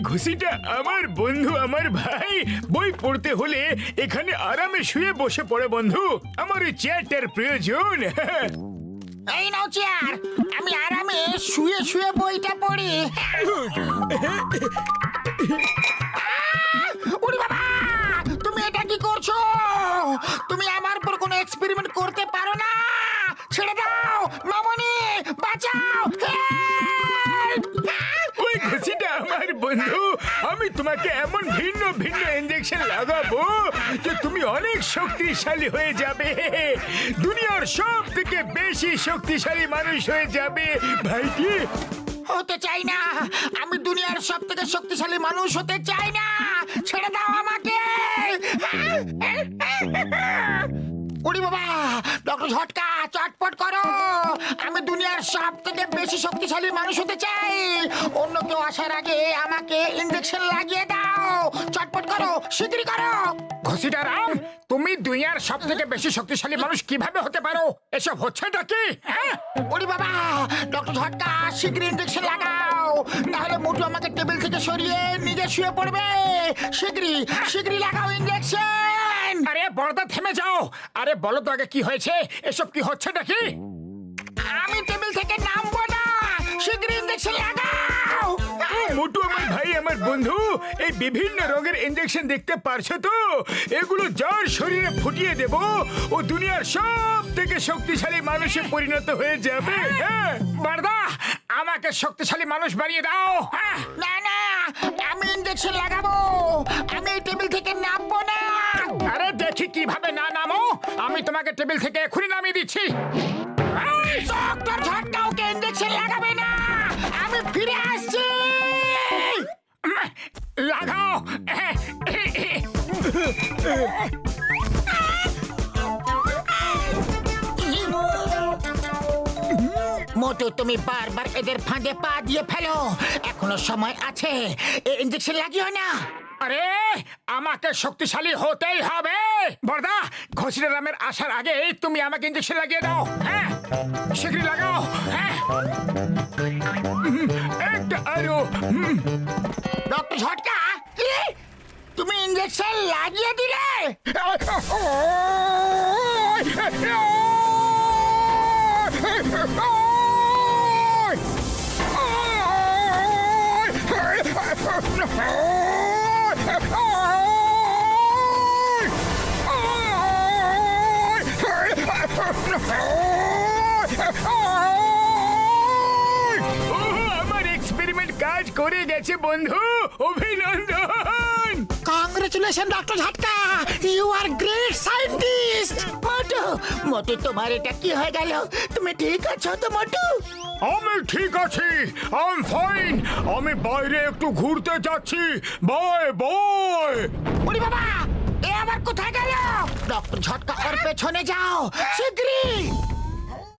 ঘুষিটা আমার বন্ধু, আমার ভাই। বই পড়তে হলে এখানে আরামে শুয়ে বসে পড়ে বন্ধু। আমার ওই চেয়ারটার প্রয়োজন। এই নাও চেয়ার, আমি আরামে শুয়ে শুয়ে বইটা পড়ি। ওরে বাবা, তুমি এটা কি করছো? তুমি আমার উপর কোনো এক্সপেরিমেন্ট করতে পারো না। ছেড়ে দাও মামনি, বাঁচাও। ওই ঘুষিটা আমার বন্ধু। আমি তোমাকে এমন ভিন্ন ভিন্ন ইনজেকশন লাগাবো যে তুমি অনেক শক্তিশালী হয়ে যাবে। দুনিয়ার সব থেকে বেশি শক্তিশালী মানুষ হয়ে যাবে ভাইটি। হতে চাই না, আমি দুনিয়ার সব থেকে শক্তিশালী মানুষ হতে চাই না। ছেড়ে দাও আমাকে। ওরে বাবা, ডক্টর ঝটকা চটপট করো। আমি দুনিয়ার সব থেকে বেশি শক্তিশালী মানুষ হতে চাই। অন্য কেউ আসার আগে আমাকে ইনজেকশন লাগিয়ে দাও। চটপট করো, শিগগিরই করো। ঘুষিটা রাম, তুমি দুনিয়ার সব থেকে বেশি শক্তিশালী মানুষ কিভাবে হতে পারো? এসব হচ্ছেটা কি? হ্যাঁ, ওরে বাবা, ডক্টর ঝটকা শিগগিরই ইনজেকশন লাগাও, নাহলে মোটু আমাকে টেবিল থেকে সরিয়ে নিজে শুয়ে পড়বে। শিগগিরই শিগগিরই লাগাও ইনজেকশন। আরে বড়দা, থেমে যাও। আরে বলো তো আগে কি হয়েছে? এসব কি হচ্ছেটা কি? আমি টেবিল থেকে নামবো না। শিগগিরই ইনজেকশন লাগাও। মোটু আমার ভাই, আমার বন্ধু, এই বিভিন্ন রঙের ইনজেকশন দেখতে পারছো তো? এগুলো যার শরীরে ফুটিয়ে দেব, ও দুনিয়ার সব থেকে শক্তিশালী মানুষে পরিণত হয়ে যাবে। হ্যাঁ, বড়দা, আমাকে শক্তিশালী মানুষ বানিয়ে দাও। হ্যাঁ। না না, আমি ইনজেকশন লাগাবো। আমি এই টেবিল থেকে নামবো না। আরে দেখি কিভাবে না নামো। আমি তোমাকে টেবিল থেকে এখনই নামিয়ে দিচ্ছি। ডক্টর ঝটকা ওকে ইনজেকশন লাগাবে না। আমি ফিরে আসছি। লাগাও। মোটু, তুমি বারবার এদের ফাঁদে পা দিয়ে ফেলো। এখনো সময় আছে, এই ইনজেকশন লাগিও না। আরে আমাকে শক্তিশালী হতেই হবে। বড়দা, ঘষিটা রামের আসার আগে তুমি আমাকে ইনজেকশন লাগিয়ে দাও। হ্যাঁ, শীঘ্রই লাগাও। হ্যাঁ, একটা আরো। ডক্টর ঝটকা, কি তুমি ইনজেকশন লাগিয়ে দিলে? আমার এক্সপেরিমেন্ট কাজ করে গেছে বন্ধু। অভিনন্দন। Congratulation doctor Jhatka, you are great scientist. Motu, Motu, তোমার এটা কি হয়ে গেল? তুমি ঠিক আছো তো মোটু? আমি ঠিক আছি, আই এম ফাইন। আমি বাইরে একটু ঘুরতে যাচ্ছি। Bye bye. ওরে বাবা, এ আবার কোথায় গেল? ডক্টর ঝটকা, ওর পেছনে যাও শিগগিরই।